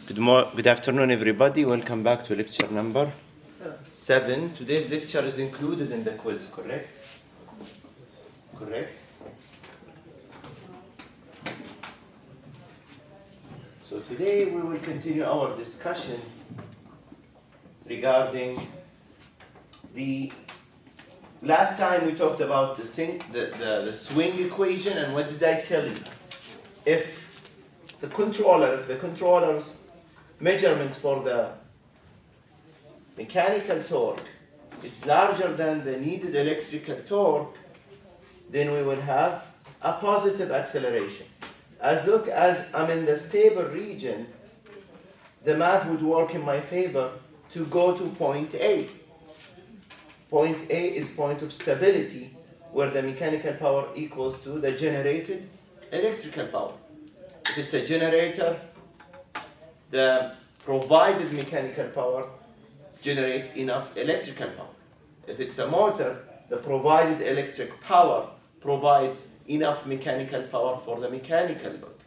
Good afternoon, everybody. Welcome back to lecture number 7. Today's lecture is included in the quiz, correct? Correct? So today we will continue our discussion regarding the last time we talked about the swing equation, and what did I tell you? If the controller's measurements for the mechanical torque is larger than the needed electrical torque, then we will have a positive acceleration. As long as I'm in the stable region, the math would work in my favor to go to point A. Point A is point of stability, where the mechanical power equals to the generated electrical power. If it's a generator, the provided mechanical power generates enough electrical power. If it's a motor, the provided electric power provides enough mechanical power for the mechanical load.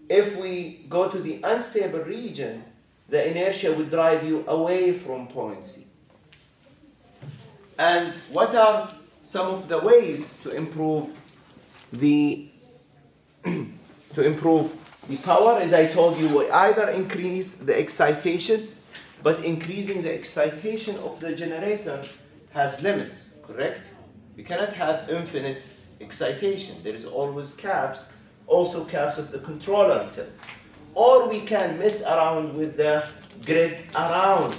If we go to the unstable region, the inertia will drive you away from point C. And what are some of the ways to improve the power? As I told you, we either increase the excitation, but increasing the excitation of the generator has limits, correct? We cannot have infinite excitation. There is always caps, also caps of the controller itself. Or we can mess around with the grid around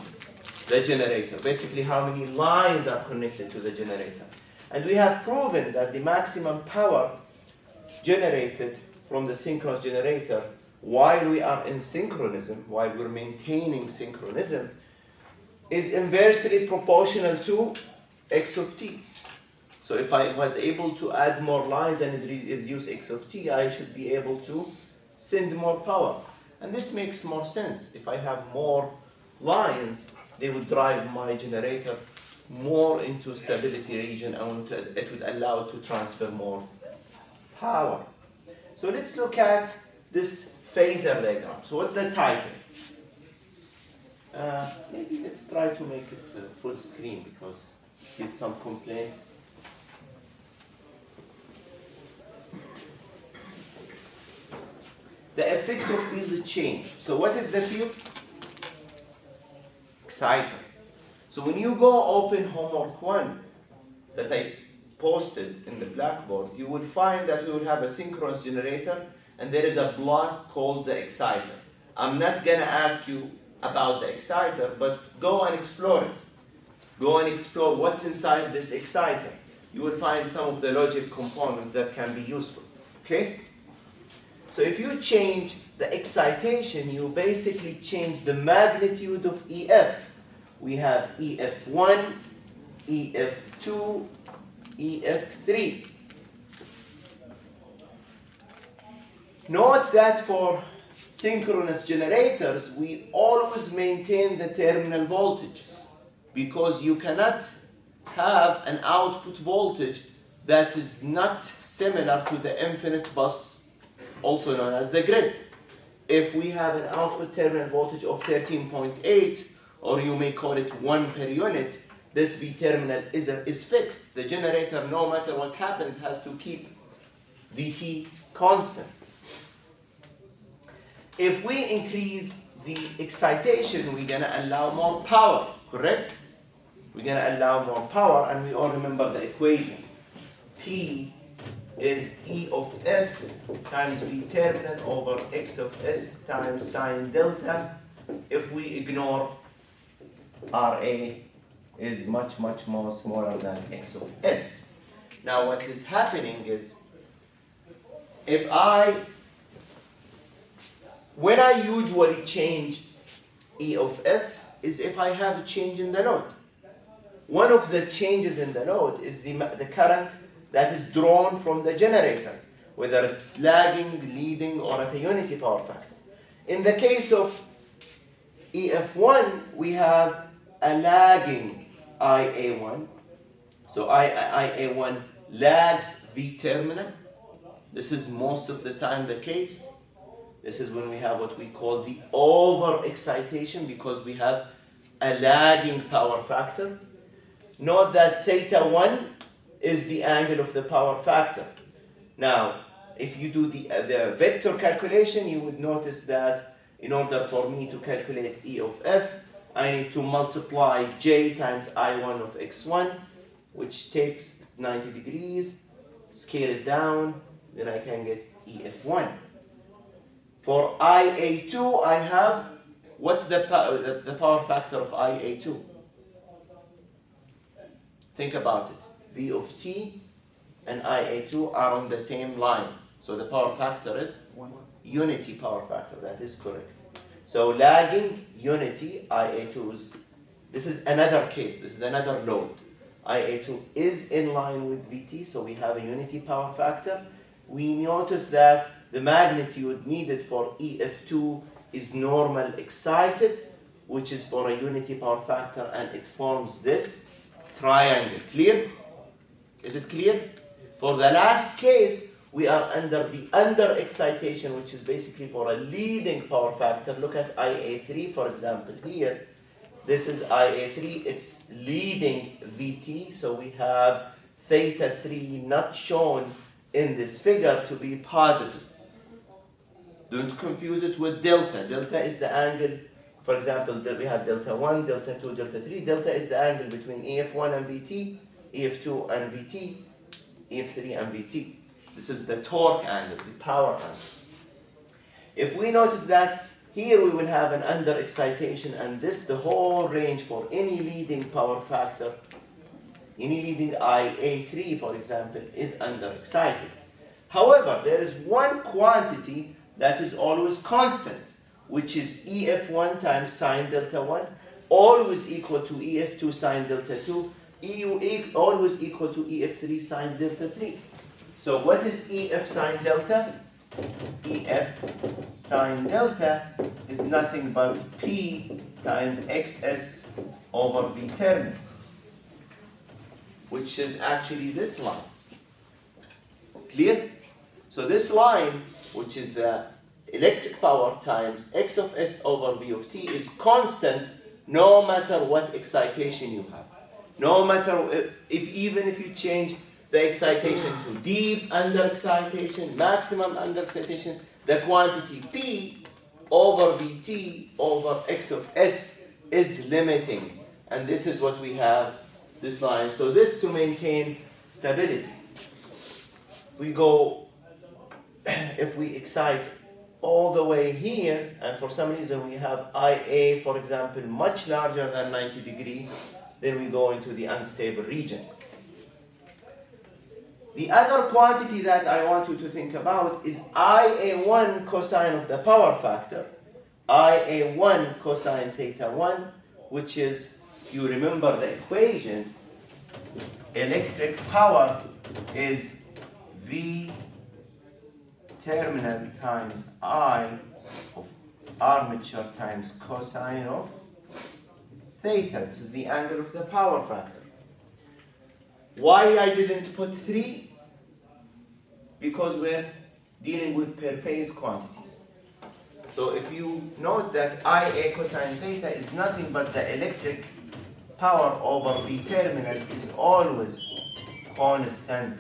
the generator, basically how many lines are connected to the generator. And we have proven that the maximum power generated from the synchronous generator while we are in synchronism, while we're maintaining synchronism, is inversely proportional to x of t. So if I was able to add more lines and reduce x of t, I should be able to send more power. And this makes more sense. If I have more lines, they would drive my generator more into stability region, and it would allow it to transfer more power. So let's look at this phasor diagram. So what's the title? Maybe let's try to make it full screen because I get some complaints. The effect of field change. So what is the field? Exciter. So when you go open homework 1 that I posted in the blackboard, you will find that we will have a synchronous generator and there is a block called the exciter. I'm not going to ask you about the exciter, but go and explore it. Go and explore what's inside this exciter. You will find some of the logic components that can be useful. Okay? So if you change the excitation, you basically change the magnitude of EF. We have EF1, EF2, EF3. Note that for synchronous generators, we always maintain the terminal voltage because you cannot have an output voltage that is not similar to the infinite bus, also known as the grid. If we have an output terminal voltage of 13.8, or you may call it 1 per unit, this V terminal is fixed. The generator, no matter what happens, has to keep Vt constant. If we increase the excitation, we're going to allow more power, correct? We're going to allow more power, and we all remember the equation. P is E of F times V terminal over X of S times sine delta. If we ignore Ra is much more smaller than X of S. Now what is happening is, when I usually change E of F is if I have a change in the load. One of the changes in the load is the current that is drawn from the generator, whether it's lagging, leading, or at a unity power factor. In the case of EF1, we have a lagging IA1. So IA1 lags V terminal. This is most of the time the case. This is when we have what we call the over-excitation because we have a lagging power factor. Note that theta 1 is the angle of the power factor. Now, if you do the vector calculation, you would notice that in order for me to calculate E of f, I need to multiply j times I1 of x1, which takes 90 degrees, scale it down, then I can get EF1. For IA2, I have, what's the power factor of IA2? Think about it. V of t and IA2 are on the same line. So the power factor is unity power factor. That is correct. So lagging, unity, IA2 is, this is another case. This is another load. IA2 is in line with VT, so we have a unity power factor. We notice that the magnitude needed for EF2 is normal excited, which is for a unity power factor, and it forms this triangle. Clear? Is it clear? For the last case, we are under the under-excitation, which is basically for a leading power factor. Look at IA3, for example, here. This is IA3, it's leading VT, so we have theta 3 not shown in this figure to be positive. Don't confuse it with delta. Delta is the angle, for example, we have delta 1, delta 2, delta 3. Delta is the angle between EF1 and VT, EF2 and VT, EF3 and VT. This is the torque angle, the power angle. If we notice that here we will have an under-excitation, and this, the whole range for any leading power factor, any leading IA3, for example, is under-excited. However, there is one quantity that is always constant, which is EF1 times sine delta 1, always equal to EF2 sine delta 2, EU always equal to EF3 sine delta 3. So what is EF sine delta? EF sine delta is nothing but P times XS over V terminal, which is actually this line. Clear? So this line, which is the electric power times X of S over V of T, is constant no matter what excitation you have. No matter even if you change the excitation to deep under-excitation, maximum under-excitation, the quantity P over Vt over X of S is limiting. And this is what we have, this line. So this to maintain stability. If we excite all the way here, and for some reason we have IA, for example, much larger than 90 degrees, then we go into the unstable region. The other quantity that I want you to think about is IA1 cosine of the power factor, IA1 cosine theta 1, which is, if you remember the equation, electric power is V terminal times I of armature times cosine of theta. This is the angle of the power factor. Why I didn't put 3? Because we're dealing with per phase quantities. So if you note that IA cosine theta is nothing but the electric power over V terminal is always constant,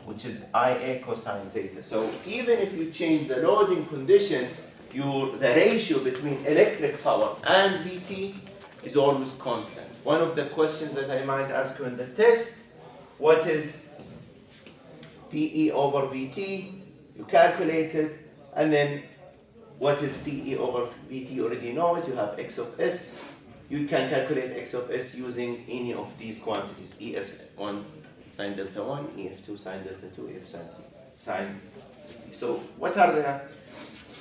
which is IA cosine theta. So even if you change the loading condition, the ratio between electric power and Vt is always constant. One of the questions that I might ask you in the test, what is PE over Vt? You calculate it, and then what is PE over Vt? You already know it, you have X of S. You can calculate X of S using any of these quantities, EF1 sine delta 1, EF2 sine delta 2, EF sine. So what are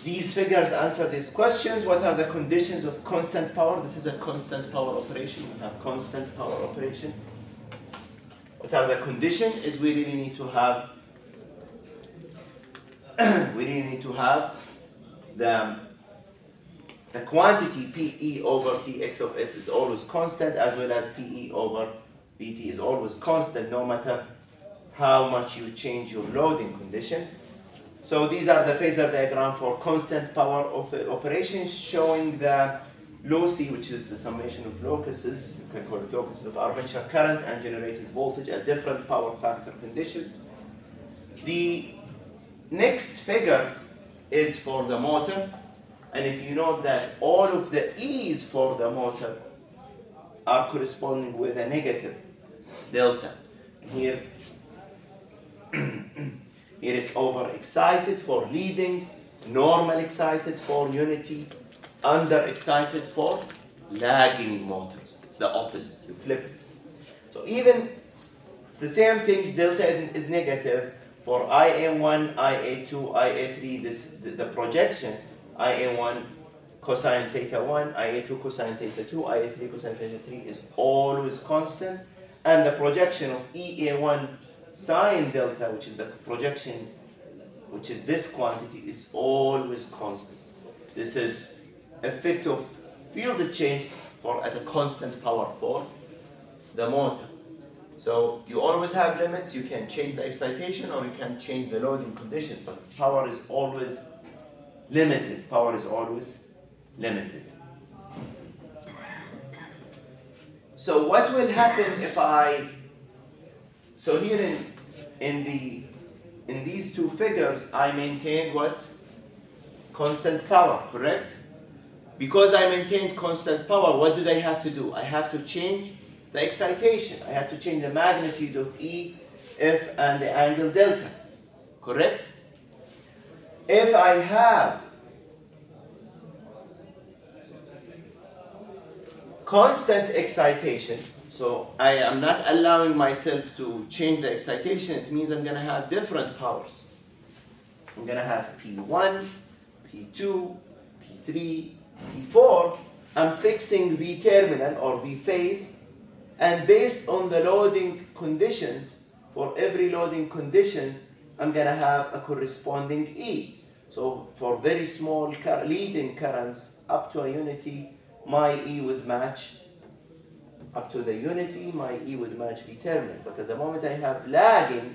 these figures answer these questions. What are the conditions of constant power? This is a constant power operation. You have constant power operation. What are the conditions? Is we really need to have the quantity PE over Tx of S is always constant, as well as PE over Vt is always constant, no matter how much you change your loading condition. So these are the phasor diagram for constant power of operations, showing the loci, which is the summation of locuses, you can call it locus of armature current and generated voltage at different power factor conditions. The next figure is for the motor, and if you note that all of the E's for the motor are corresponding with a negative delta. Here, here it's overexcited for leading, normal excited for unity, underexcited for lagging motors. It's the opposite, you flip it. So even, it's the same thing, delta is negative for IA1, IA2, IA3, the projection, IA1 cosine theta 1, IA2 cosine theta 2, IA3 cosine theta 3 is always constant, and the projection of EA1 sine delta, which is the projection, which is this quantity, is always constant. This is effect of field change for at a constant power for the motor. So you always have limits. You can change the excitation or you can change the loading conditions, but power is always limited. Power is always limited. So what will happen if so here in these two figures, I maintain what? Constant power, correct? Because I maintained constant power, what did I have to do? I have to change the excitation. I have to change the magnitude of E, F, and the angle delta, correct? If I have constant excitation, so I am not allowing myself to change the excitation, it means I'm going to have different powers. I'm going to have P1, P2, P3, P4. I'm fixing V terminal or V phase, and based on the loading conditions, for every loading conditions, I'm going to have a corresponding E. So for very small leading currents up to a unity, my E would match, up to the unity, my E would match V terminal. But at the moment I have lagging,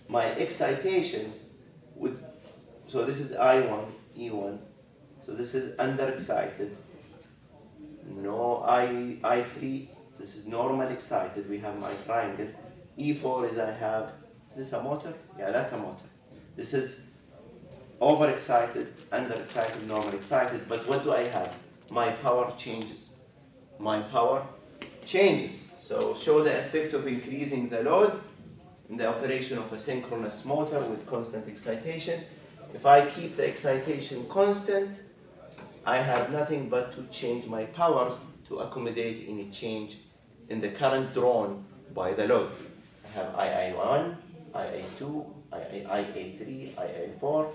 my excitation would, so this is I1, E1, so this is underexcited. No, I3, this is normal excited, we have my triangle. E4 is I have, is this a motor? Yeah, that's a motor. This is overexcited, underexcited, normal excited, but what do I have? My power changes. My power changes. So show the effect of increasing the load in the operation of a synchronous motor with constant excitation. If I keep the excitation constant, I have nothing but to change my powers to accommodate any change in the current drawn by the load. I have II1, IA2, IA3, IA4,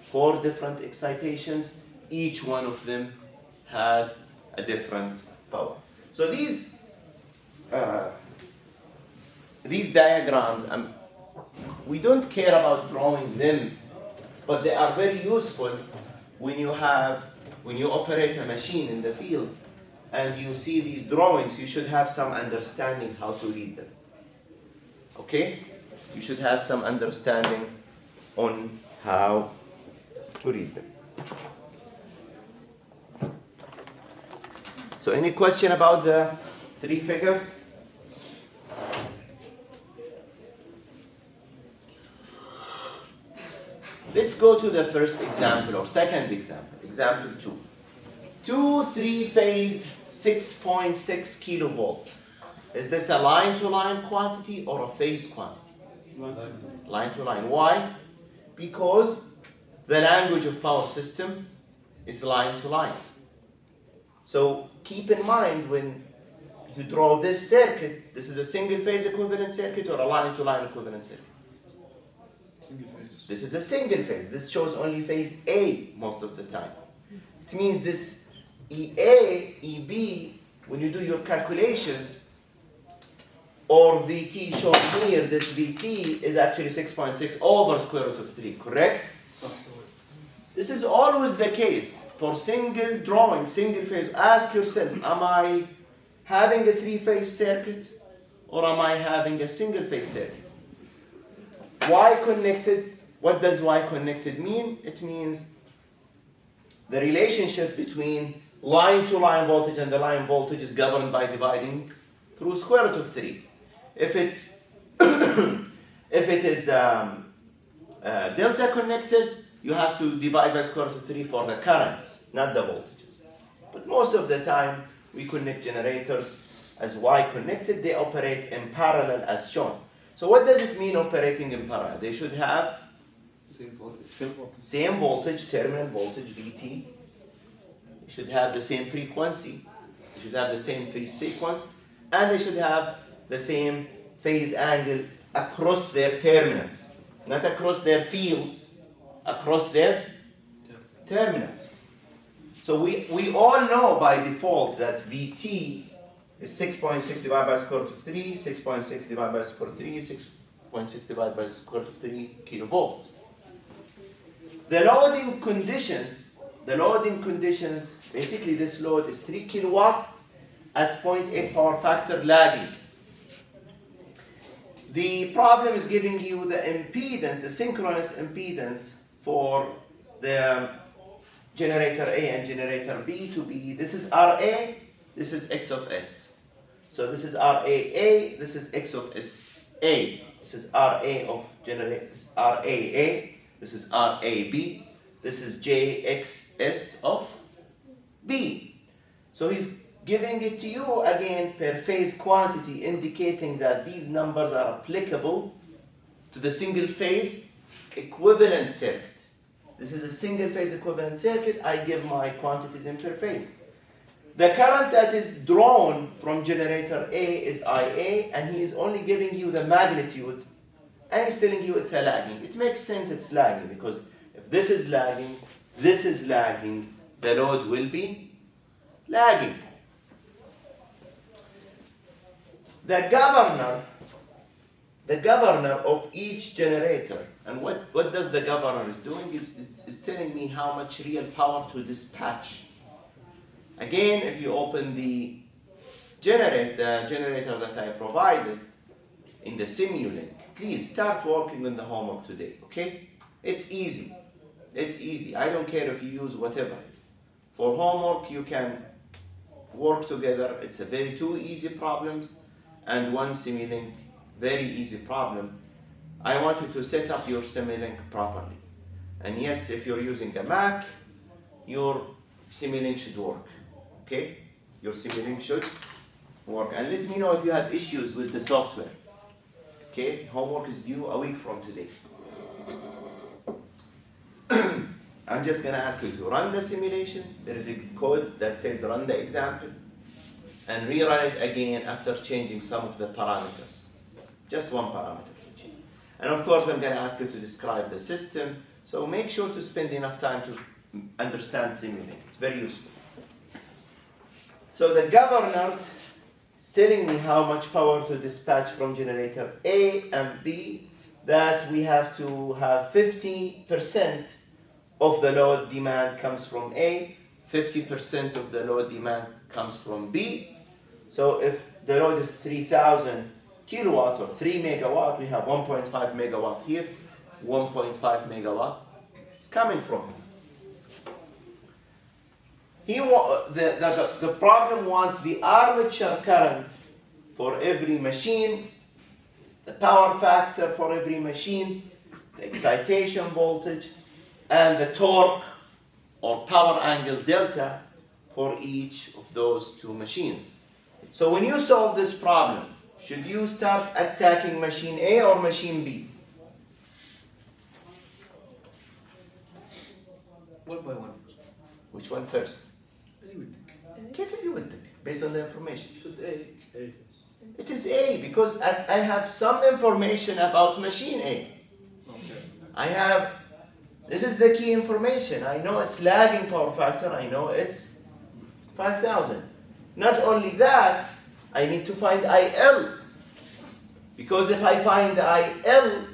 4 different excitations. Each one of them has a different power. So these diagrams, we don't care about drawing them, but they are very useful when you operate a machine in the field and you see these drawings. You should have some understanding how to read them. Okay? You should have some understanding on how to read them. So any question about the 3 figures? Let's go to the first example or second example. Example 2. 2 3-phase 6.6 kilovolt. Is this a line-to-line quantity or a phase quantity? Line-to-line. Why? Because the language of power system is line-to-line. So keep in mind when you draw this circuit, this is a single-phase equivalent circuit or a line-to-line equivalent circuit? Single phase. This is a single phase. This shows only phase A most of the time. It means this EA, EB, when you do your calculations, or VT shown here, this VT is actually 6.6 over square root of 3, correct? This is always the case for single drawing, single phase. Ask yourself, am I having a 3-phase circuit or am I having a single phase circuit? Y connected, what does Y connected mean? It means the relationship between line to line voltage and the line voltage is governed by dividing through square root of 3. If it's if it is delta connected, you have to divide by square root of 3 for the currents, not the voltages. But most of the time, we connect generators as Y connected. They operate in parallel as shown. So what does it mean operating in parallel? They should have Same voltage. same voltage, terminal voltage, VT. They should have the same frequency. They should have the same phase sequence. And they should have the same phase angle across their terminals. Not across their fields, across their terminals. So we all know by default that VT is 6.6 divided by square root of 3, 6.6 divided by square root of 3, 6.6 divided by square root of 3 kilovolts. The loading conditions, basically this load is 3 kilowatt at 0.8 power factor lagging. The problem is giving you the impedance, the synchronous impedance for the generator A and generator B to be, this is RA, this is X of S. So this is RAA, this is X of S A. This is RA of generator, this is RAA, this is RAB, this is JXS of B. So he's giving it to you again per phase quantity, indicating that these numbers are applicable to the single phase equivalent circuit. This is a single phase equivalent circuit. I give my quantities in per phase. The current that is drawn from generator A is IA, and he is only giving you the magnitude, and he's telling you it's a lagging. It makes sense it's lagging, because if this is lagging, the load will be lagging. The governor of each generator, and what does the governor is doing is telling me how much real power to dispatch. Again, if you open the generator that I provided in the Simulink, please start working on the homework today, okay? It's easy. It's easy. I don't care if you use whatever. For homework, you can work together. It's a very two easy problems and one Simulink, very easy problem. I want you to set up your Simulink properly. And yes, if you're using a Mac, your Simulink should work. Okay? Your Simulink should work. And let me know if you have issues with the software. Okay? Homework is due a week from today. I'm just going to ask you to run the simulation. There is a code that says run the example, and rerun it again after changing some of the parameters. Just one parameter to change. And of course, I'm going to ask you to describe the system. So make sure to spend enough time to understand Simulink. It's very useful. So the governors is telling me how much power to dispatch from generator A and B, that we have to have 50% of the load demand comes from A, 50% of the load demand comes from B. So if the load is 3,000 kilowatts or 3 megawatt, we have 1.5 megawatt here, 1.5 megawatt is coming from here. The problem wants the armature current for every machine, the power factor for every machine, the excitation voltage, and the torque or power angle delta for each of those two machines. So when you solve this problem, should you start attacking machine A or machine B? One by one. Which one first? كيف اللي ودك? Based on the information. Should A. It is A because I have some information about machine A. Okay. This is the key information. I know it's lagging power factor. I know it's 5,000. Not only that, I need to find IL. Because if I find IL,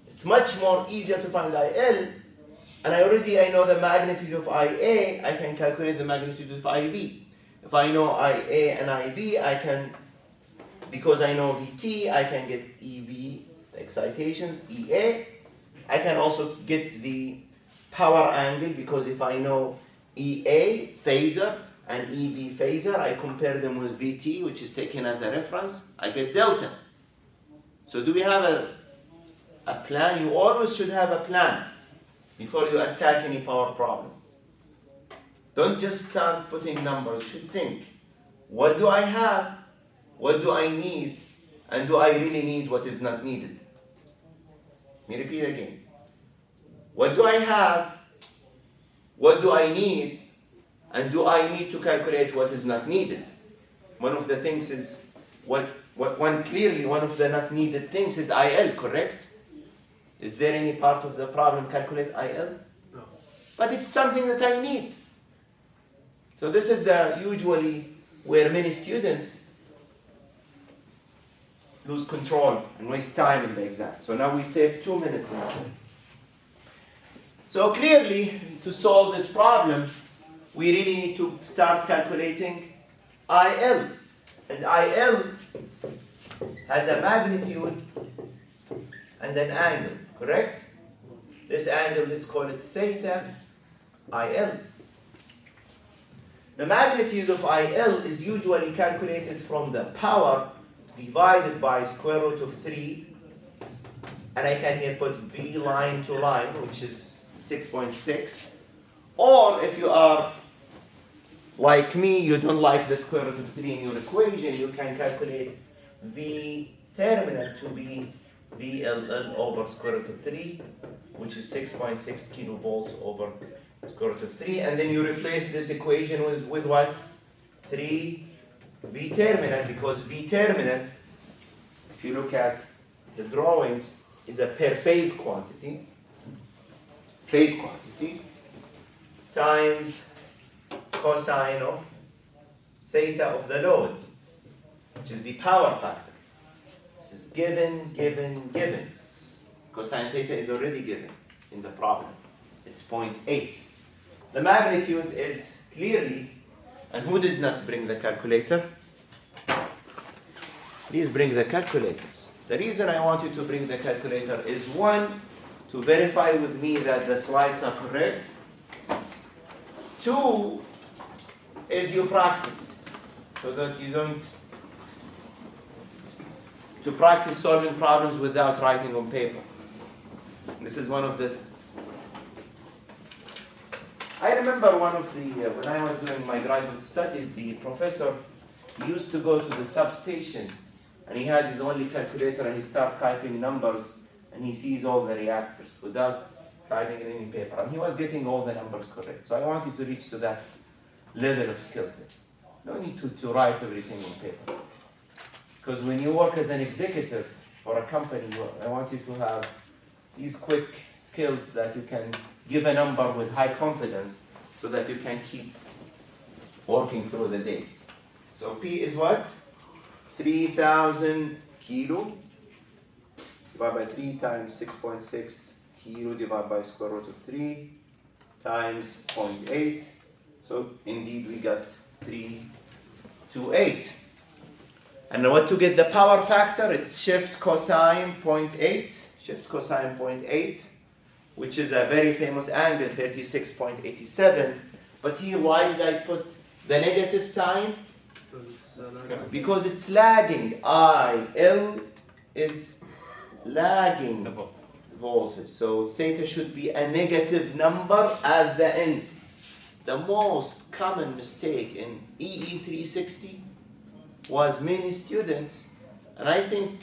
it's much more easier to find IL. And I know the magnitude of IA, I can calculate the magnitude of IB. If I know IA and IB, because I know VT, I can get EB the excitations, EA. I can also get the power angle because if I know EA phasor and EB phasor, I compare them with VT, which is taken as a reference, I get delta. So do we have a plan? You always should have a plan before you attack any power problem. Don't just start putting numbers. You should think, what do I have? What do I need? And do I really need what is not needed? Let me repeat again. What do I have? What do I need? And do I need to calculate what is not needed? One of the things is, one of the not needed things is IL, correct? Is there any part of the problem calculate IL? No. But it's something that I need. So this is usually where many students lose control and waste time in the exam. So now we save 2 minutes in the test. So clearly, to solve this problem, we really need to start calculating IL. And IL has a magnitude and an angle, correct? This angle, let's call it theta IL. The magnitude of IL is usually calculated from the power divided by square root of 3. And I can here put V line to line, which is 6.6. Or if you are like me, you don't like the square root of 3 in your equation, you can calculate V terminal to be VLL over square root of 3, which is 6.6 kilovolts over square root of 3. And then you replace this equation with what? 3 V terminal, because V terminal, if you look at the drawings, is a per phase quantity times cosine of theta of the load, which is the power factor. This is given. Cosine theta is already given in the problem. It's 0.8. The magnitude is clearly, and who did not bring the calculator? Please bring the calculators. The reason I want you to bring the calculator is, one, to verify with me that the slides are correct. Two, is you practice, so that you don't, to practice solving problems without writing on paper. This is one of the, I remember one of the, when I was doing my graduate studies, the professor used to go to the substation and he has his only calculator and he starts typing numbers and he sees all the reactors without typing in any paper. And he was getting all the numbers correct. So I want you to reach to that level of skill set. No need to write everything on paper. Because when you work as an executive for a company, I want you to have these quick skills that you can give a number with high confidence so that you can keep working through the day. So P is what? 3,000 kilo divided by 3 times 6.6 kilo divided by square root of 3 times 0.8. So indeed we got 328. And what to get the power factor? It's shift cosine 0.8. Shift cosine 0.8, which is a very famous angle, 36.87. But here, why did I put the negative sign? Because it's lagging. IL is lagging voltage. So theta should be a negative number at the end. The most common mistake in EE360 was many students, and I think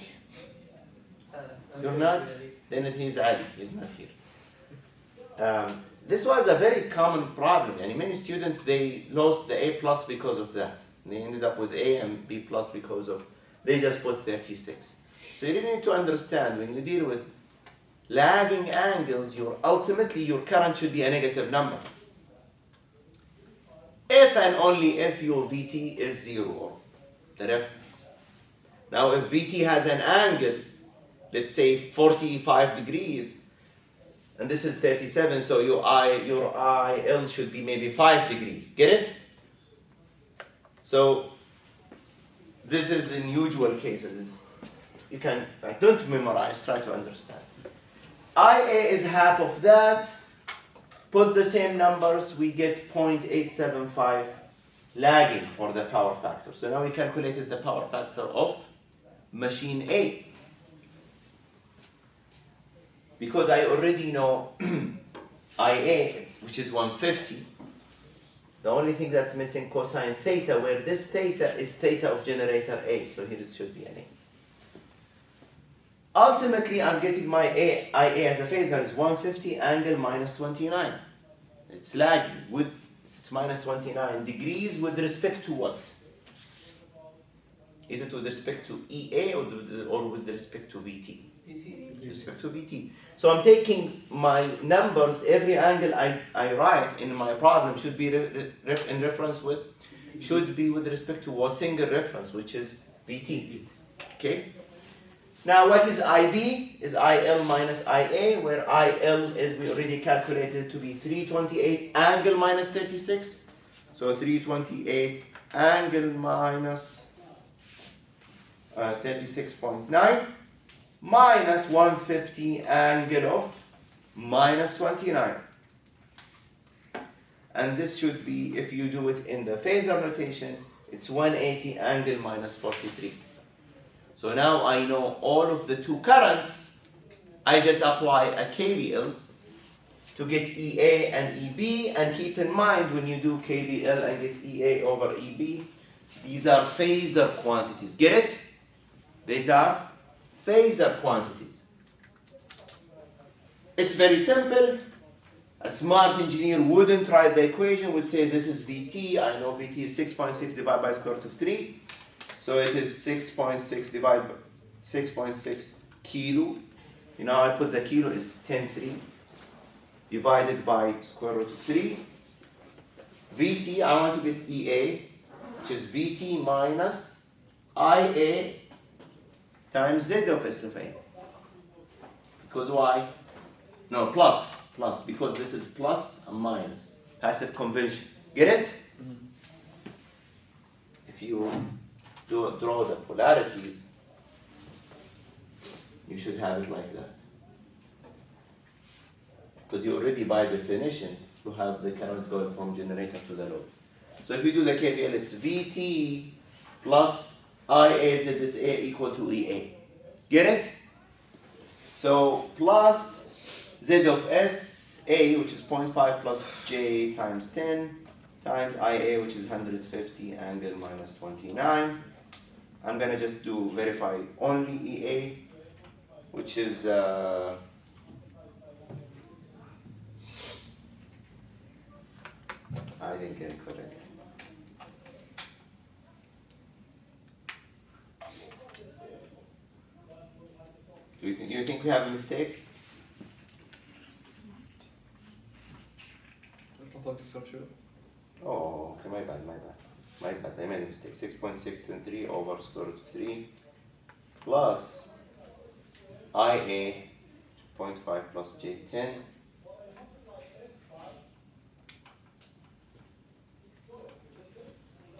you're not, then it is Ali, he's not here. This was a very common problem, and many students, they lost the A plus because of that. They ended up with A and B plus because of, they just put 36. So you really need to understand, when you deal with lagging angles, ultimately your current should be a negative number. If and only if your VT is 0, the reference. Now if VT has an angle, let's say 45 degrees, and this is 37, so your IL should be maybe 5 degrees. Get it? So this is in usual cases. you can, don't memorize, try to understand. IA is half of that. Put the same numbers, we get 0.875 lagging for the power factor. So now we calculated the power factor of machine A. Because I already know IA, which is 150, the only thing that's missing cosine theta, where this theta is theta of generator A. So here it should be an A. Ultimately, I'm getting my IA as a phasor is 150 angle minus 29. It's lagging with, it's minus 29 degrees with respect to what? Is it with respect to EA or with respect to VT? With respect to VT. So I'm taking my numbers, every angle I write in my problem should be in reference with, should be with respect to a single reference, which is VT. Okay? Now what is IB? Is IL minus IA, where IL is, we already calculated to be 328 angle minus 36. So 328 angle minus 36.9 minus 150 angle of minus 29. And this should be, if you do it in the phasor notation, it's 180 angle minus 43. So now I know all of the two currents. I just apply a KVL to get EA and EB, and keep in mind when you do KVL and get EA over EB, these are phasor quantities. Get it? These are phasor quantities. It's very simple. A smart engineer wouldn't write the equation, would say this is VT. I know VT is 6.6 divided by square root of 3. So it is 6.6 divided by 6.6 kilo. You know, I put the kilo is 10.3 divided by square root of 3. VT, I want to get EA, which is VT minus IA times Z of S of A. Because why? No, plus, because this is plus and minus. Passive convention. Get it? Mm-hmm. If you draw the polarities, you should have it like that. Because you already, by definition, you have the current going from generator to the load. So if you do the KVL, it's VT plus IA Z is A equal to EA. Get it? So plus Z of S A, which is 0.5 plus J times 10 times IA, which is 150 angle minus 29. I'm going to just do verify only EA, which is I didn't get it correct. Do you think we have a mistake? Oh, okay, my bad. I made a mistake. 6.623 over square root of 3 plus IA 0.5 plus J10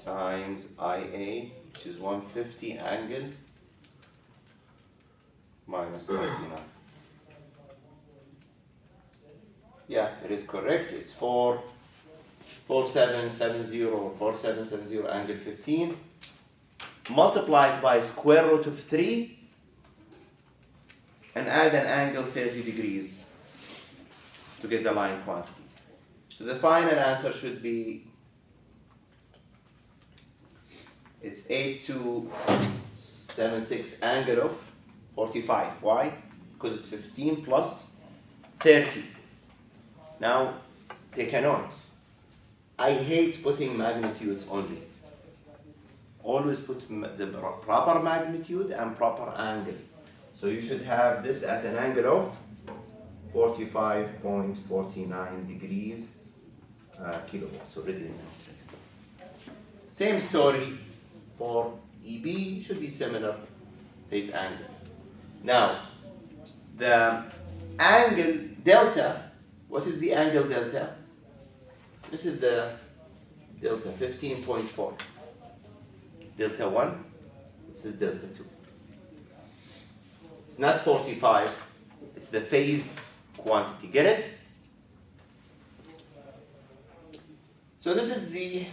times IA, which is 150 angle minus 29. Yeah, it is correct. It's 4770 angle 15 multiplied by square root of 3 and add an angle 30 degrees to get the line quantity. So the final answer should be, it's 8276 angle of 45. Why? Because it's 15 plus 30. Now take a note. I hate putting magnitudes only. Always put the proper magnitude and proper angle. So you should have this at an angle of 45.49 degrees kilowatts already in there. Same story for EB, should be similar phase angle. Now, the angle delta, what is the angle delta? This is the delta 15.4. It's delta 1, this is delta 2. It's not 45, it's the phase quantity. Get it? So this is the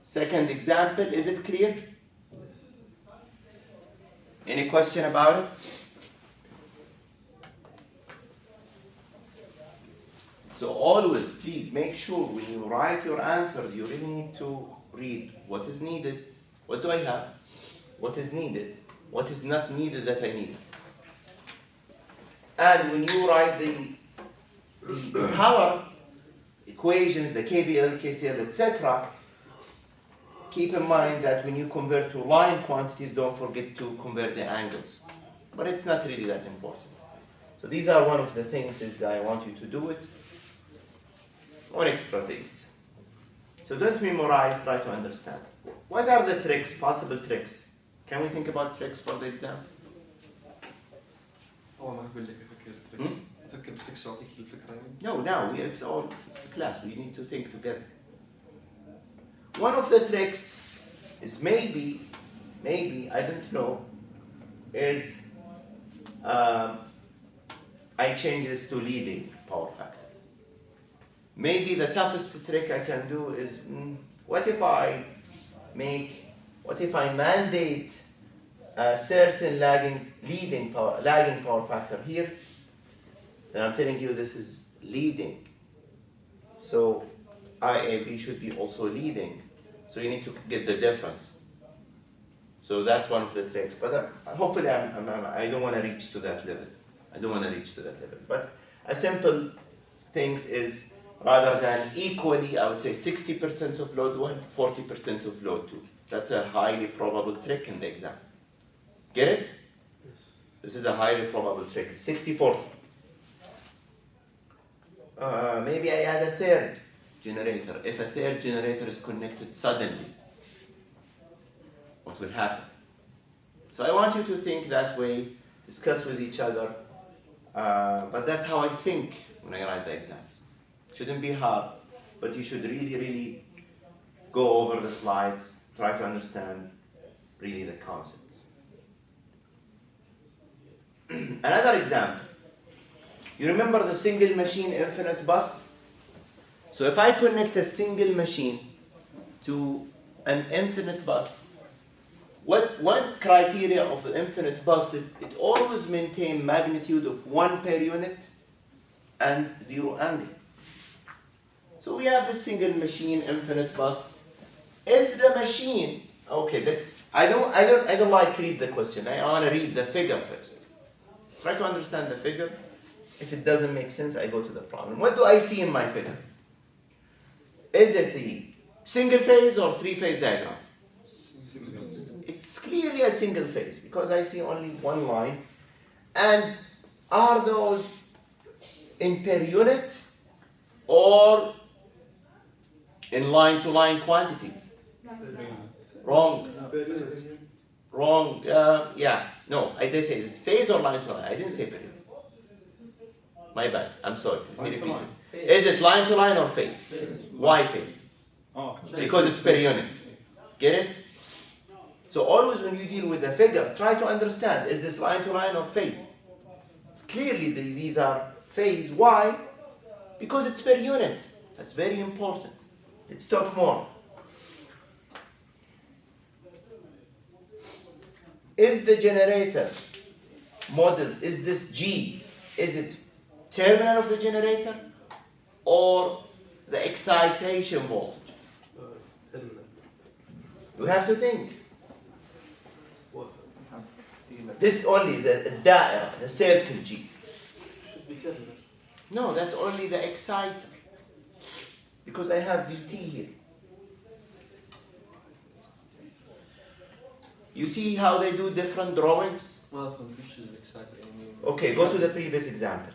second example. Is it clear? Any question about it? So always, please make sure when you write your answers, you really need to read what is needed, what do I have, what is needed, what is not needed that I need. And when you write the power equations, the KVL, KCL, etc., keep in mind that when you convert to line quantities, don't forget to convert the angles. But it's not really that important. So these are one of the things is I want you to do it. Or extra things. So don't memorize, try to understand. What are the tricks, possible tricks? Can we think about tricks for the exam? أول ما أقول لك أفكر تريكس. أفكر تريكس وأعطيك الفكرة يعني. No, now it's a class. We need to think together. One of the tricks is maybe I don't know, is I change this to leading power factor. Maybe the toughest trick I can do is, what if I mandate a certain lagging power factor here, then I'm telling you this is leading. So IAB should be also leading. So you need to get the difference. So that's one of the tricks. But hopefully I don't want to reach to that level. But a simple things is, rather than equally, I would say 60% of load 1, 40% of load 2. That's a highly probable trick in the exam. Get it? Yes. This is a highly probable trick. 60-40. Maybe I add a third generator. If a third generator is connected suddenly, what will happen? So I want you to think that way, discuss with each other. But that's how I think when I write the exams. Shouldn't be hard, but you should really go over the slides, try to understand really the concepts. Another example. You remember the single machine infinite bus? So if I connect a single machine to an infinite bus, one criteria of the infinite bus is it always maintains magnitude of 1 per unit and 0 angle. So we have this single machine infinite bus. If the machine, okay, I don't like to read the question. I want to read the figure first. Try to understand the figure. If it doesn't make sense, I go to the problem. What do I see in my figure? Is it the single phase or 3-phase diagram? It's clearly a single phase because I see only one line. And are those in per unit or in line-to-line quantities? Wrong. Wrong. Yeah. No, I did say it's phase or line-to-line. I didn't say per unit. My bad. I'm sorry. Let me repeat it. Is it line-to-line or phase? Why phase? Because it's per unit. Get it? So always when you deal with a figure, try to understand, is this line-to-line or phase? Clearly these are phase. Why? Because it's per unit. That's very important. Let's talk more. Is the generator model, is this G, is it terminal of the generator or the excitation voltage? You have to think. This only the daira, the circle G. No, that's only the exciter. Because I have VT here. You see how they do different drawings? Okay, go to the previous example.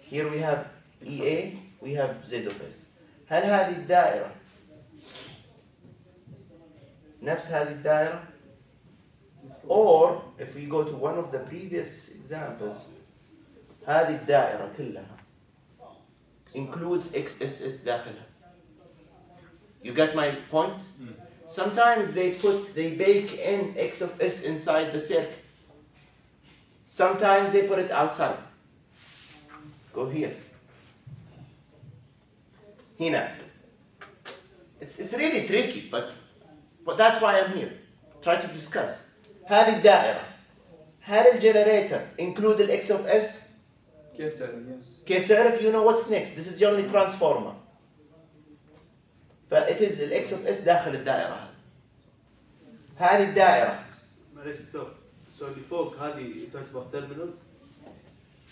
Here we have EA, we have Z of S. هل هذه الدائرة نفس هذه الدائرة؟ Or if we go to one of the previous examples, هذه الدائرة كلها includes XSS داخلها. You got my point? Sometimes they bake in X of S inside the circle. Sometimes they put it outside. Go here. Hina. It's really tricky, but that's why I'm here. Try to discuss. هذه الدائرة. هل الجنريتور include ال X of S? كيف تعرف؟ Yes. كيف تعرف? You know what's next. This is the only transformer. فit is ال X of S داخل الدائرة. هذه الدائرة. معلش ستوب. So اللي فوق هذه تعتبر terminal.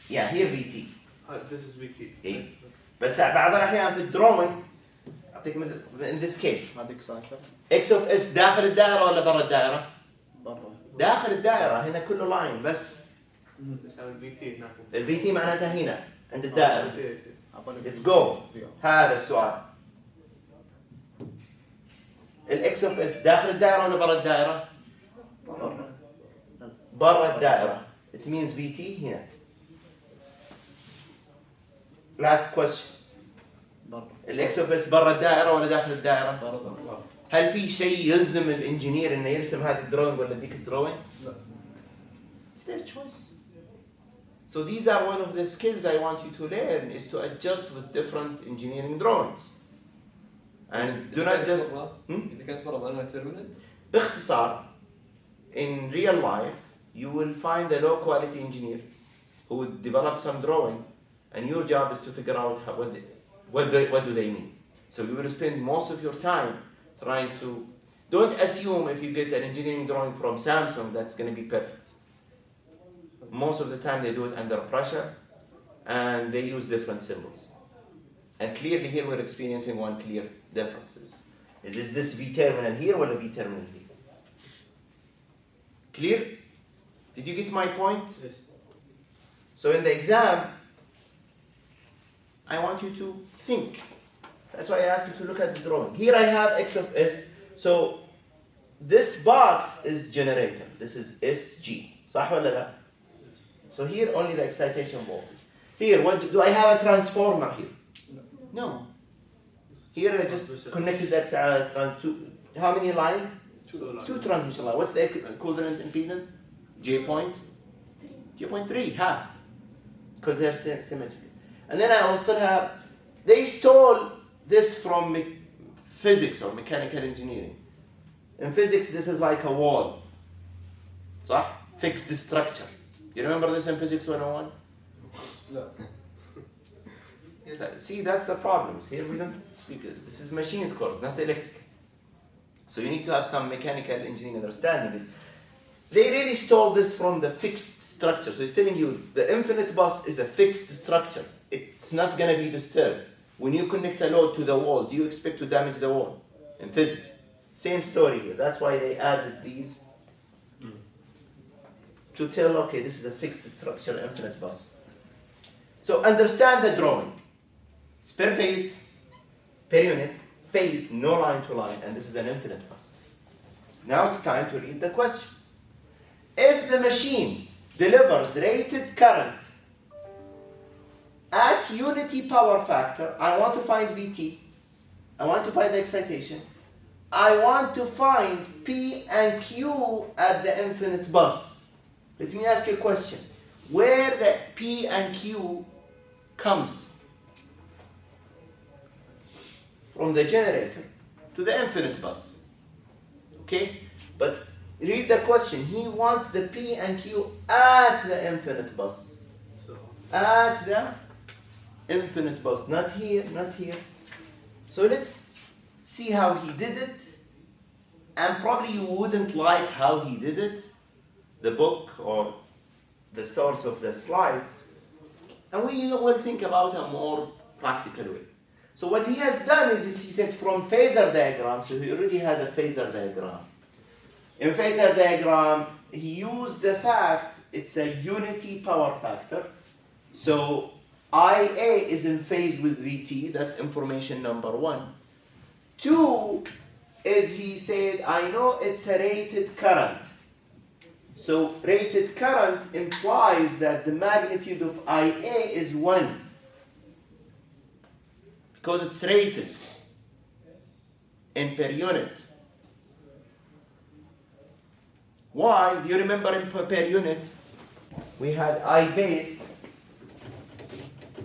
Yeah, هي VT. This is VT. إيه. بس بعض الأحيان في الدروينج أعطيك مثل in this case. هذا اكسايتر X of S داخل الدائرة ولا برا الدائرة؟ برا. داخل الدائرة هنا كله لاين بس. نسوي VT هناك. ال VT معناتها هنا عند الدائرة. يصير. Let's go. هذا السؤال. ال X of S داخل الدائرة ولا برا الدائرة؟ برا. برا الدائرة. It means VT هنا. Last question. برا. ال X of S برا الدائرة ولا داخل الدائرة؟ برا. هل في شيء يلزم الانجينير انه يرسم هذا الدروينج ولا ذيك الدروينج؟ لا. It's their choice. So these are one of the skills I want you to learn is to adjust with different engineering drawings. And do not just إذا كانت برا معناها terminal. باختصار in real life you will find a low quality engineer who would develop some drawing and your job is to figure out what do they mean. So you will spend most of your time trying to don't assume if you get an engineering drawing from Samsung that's going to be perfect. Most of the time they do it under pressure and they use different symbols. And clearly here we're experiencing one clear difference. Is this V terminal here or V terminal here? Clear? Did you get my point? Yes. So in the exam, I want you to think. That's why I asked you to look at the drawing. Here I have X of S. So this box is generator. This is SG. صح ولا لا? So here only the excitation voltage. Here, what do I have a transformer here? No. Here I just connected that how many lines? Two transmission lines. What's the equivalent impedance? J.3, half. Because they're symmetrical. And then I also have, they stole this from physics or mechanical engineering. In physics, this is like a wall. صح? Fixed structure. You remember this in Physics 101? لا. See, that's the problems. Here we don't speak. This is machines course, not electric. So you need to have some mechanical engineering understanding. They really stole this from the fixed structure. So it's telling you the infinite bus is a fixed structure. It's not going to be disturbed. When you connect a load to the wall, do you expect to damage the wall? In physics. Same story here. That's why they added these to tell, okay, this is a fixed structure, infinite bus. So understand the drawing. It's per phase, per unit, phase, no line to line, and this is an infinite bus. Now it's time to read the question. If the machine delivers rated current at unity power factor, I want to find VT, I want to find the excitation, I want to find P and Q at the infinite bus. Let me ask you a question. Where the P and Q comes from the generator to the infinite bus. Okay? But read the question. He wants the P and Q at the infinite bus. So At the infinite bus. Not here, not here. So let's see how he did it. And probably you wouldn't like how he did it, the book or the source of the slides. And we will think about a more practical way. So what he has done is he said from phasor diagram, so he already had a phasor diagram. In phasor diagram, he used the fact it's a unity power factor. So IA is in phase with VT, that's information number 1. 2 is he said, I know it's a rated current. So rated current implies that the magnitude of IA is 1. Because it's rated in per unit. Why? Do you remember in per unit? we had I base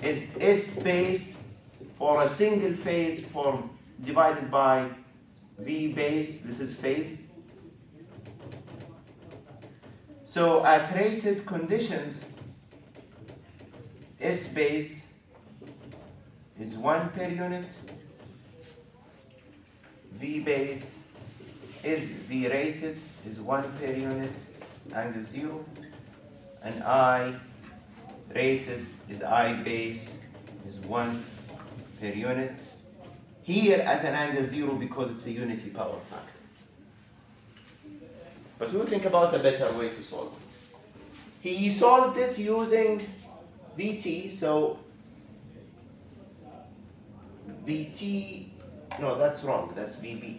is S base for a single phase form divided by V base, this is phase. So at rated conditions, S base is 1 per unit, V base is V rated is 1 per unit, angle 0, and I rated is I base is 1 per unit. Here at an angle 0 because it's a unity power factor. But we'll think about a better way to solve it. He solved it using VT, so VT, no, that's wrong, that's VB.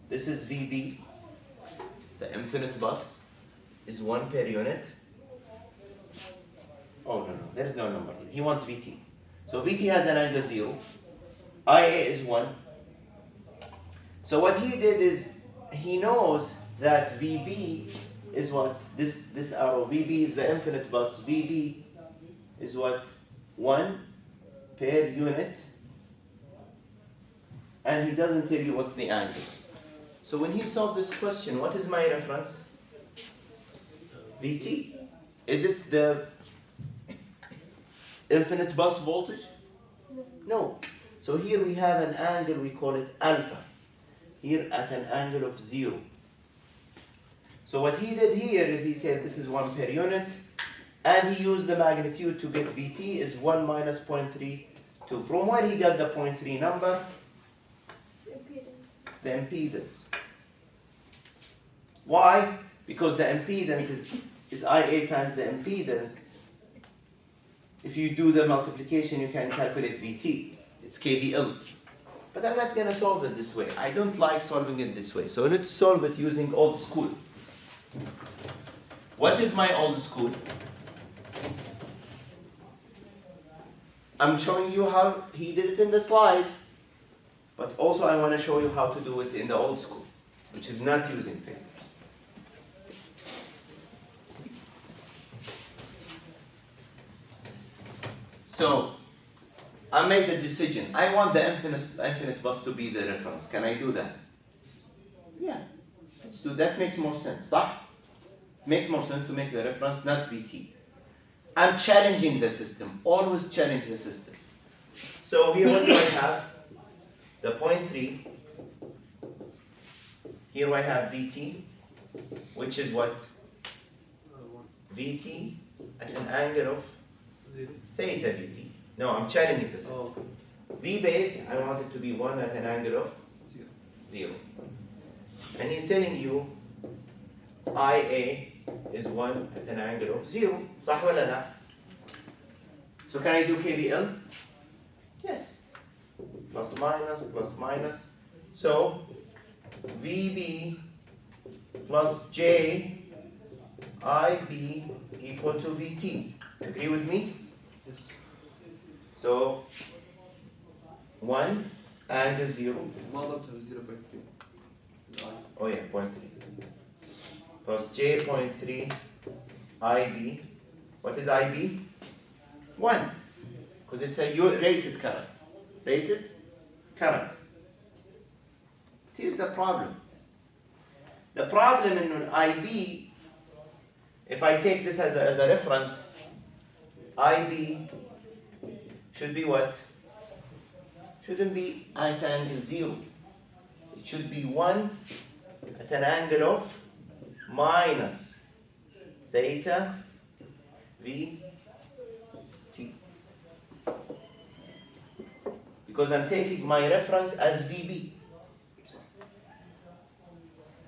This is VB, the infinite bus is 1 per unit. Oh, no, there's no number here. He wants VT. So VT has an angle 0. IA is 1. So what he did is, he knows that VB is what? This arrow, VB is the infinite bus. VB is what? 1 per unit. And he doesn't tell you what's the angle. So when he solved this question, what is my reference? VT. Is it the infinite bus voltage? No. So here we have an angle, we call it alpha. Here at an angle of 0. So what he did here is he said this is 1 per unit, and he used the magnitude to get VT is 1 minus 0.32. From where he got the 0.3 number? The impedance. Why? Because the impedance is IA times the impedance. If you do the multiplication, you can calculate VT. It's KVL. But I'm not going to solve it this way. I don't like solving it this way. So let's solve it using old school. What is my old school? I'm showing you how he did it in the slide. But also I want to show you how to do it in the old school, which is not using phasors. So I made the decision. I want the infinite bus to be the reference. Can I do that? Yeah. Let's do that. Makes more sense. صح? Makes more sense to make the reference, not VT. I'm challenging the system. Always challenge the system. So here what do I have? The 0.3. Here I have VT, which is what? VT at an angle of 0. theta VT. No, I'm challenging this. Oh. V base, I want it to be 1 at an angle of 0. And he's telling you IA is 1 at an angle of 0. صح ولا لا? So can I do KVL? Yes. Plus minus. So VB plus J IB equal to VT. Agree with me? Yes. So 1 angle 0. ما ضربتها ب 0.3. Oh yeah, 0.3. Plus J 0.3 IB. What is IB? 1. Because it's a rated current. Rated current. Here's the problem. The problem in IB, if I take this as a reference, IB should be what? Shouldn't be at angle 0. It should be 1 at an angle of minus theta V T. Because I'm taking my reference as VB.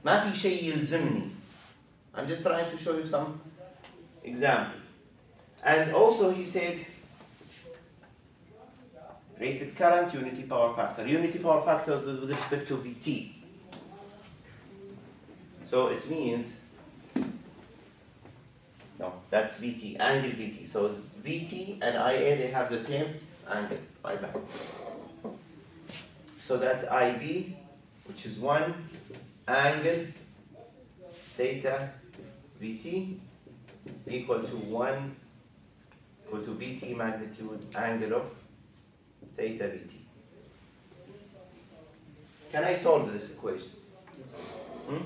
ما في شيء يلزمني. I'm just trying to show you some example. And also he said rated current, unity power factor. Unity power factor with respect to VT. So it means, no, that's VT, angle VT. So VT and IA, they have the same angle, right back. So that's IB, which is 1 angle theta VT. equal to 1 equal to Vt magnitude angle of theta Vt. Can I solve this equation? Hmm?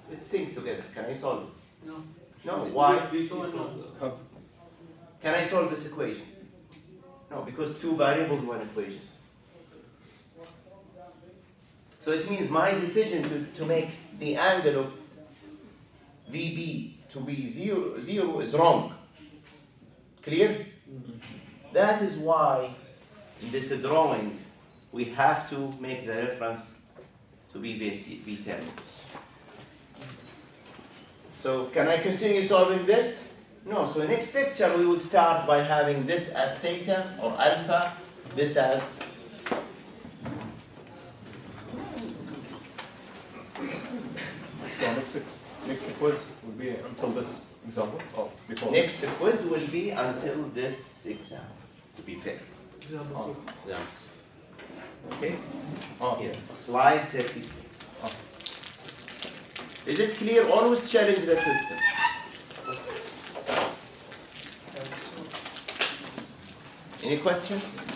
Let's think together. Can I solve it? No. No. Why? Have Can I solve this equation? No, because two variables, one equation. So it means my decision to make the angle of VB to be zero is wrong. Clear? That is why in this drawing we have to make the reference to be V10. So can I continue solving this? No, so next lecture we will start by having this at theta or alpha, this as so next quiz will be until this example or before. next quiz will be until this exam, to be fair. Example Yeah. Okay? Ah, Here, slide 36. Ah. Is it clear? Always challenge the system. Any questions?